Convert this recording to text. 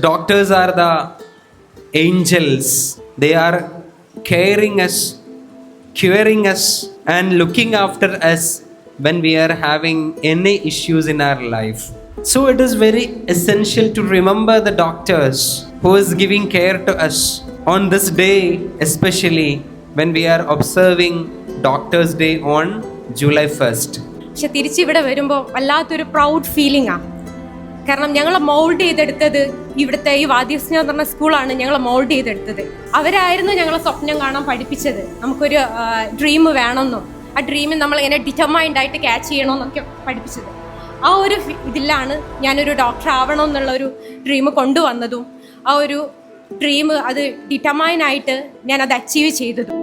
doctors are the angels. They are caring us, curing us, and looking after us when we are having any issues in our life. So it is very essential to remember the doctors who is giving care to us on this day, especially when we are observing Doctors' Day on July 1st. പക്ഷെ തിരിച്ചിവിടെ വരുമ്പോൾ വല്ലാത്തൊരു proud ഫീലിംഗാണ്. കാരണം ഞങ്ങളെ mould ചെയ്തെടുത്തത് ഇവിടുത്തെ ഈ വാദ്യസ്ന എന്ന് പറഞ്ഞ സ്കൂളാണ് ഞങ്ങളെ മോൾഡ് ചെയ്തെടുത്തത്. അവരായിരുന്നു ഞങ്ങളെ സ്വപ്നം കാണാൻ പഠിപ്പിച്ചത്. നമുക്കൊരു ഡ്രീം വേണമെന്നും ആ ഡ്രീമിൽ നമ്മൾ ഇങ്ങനെ ഡിറ്റർമൈൻഡ് ആയിട്ട് ക്യാച്ച് ചെയ്യണമെന്നൊക്കെ പഠിപ്പിച്ചത്. ആ ഒരു ഇതിലാണ് ഞാനൊരു ഡോക്ടർ ആവണം എന്നുള്ളൊരു ഡ്രീം കൊണ്ടുവന്നതും ആ ഒരു ഡ്രീം അത് ഡിറ്റർമൈൻ ആയിട്ട് ഞാനത് അച്ചീവ് ചെയ്തതും.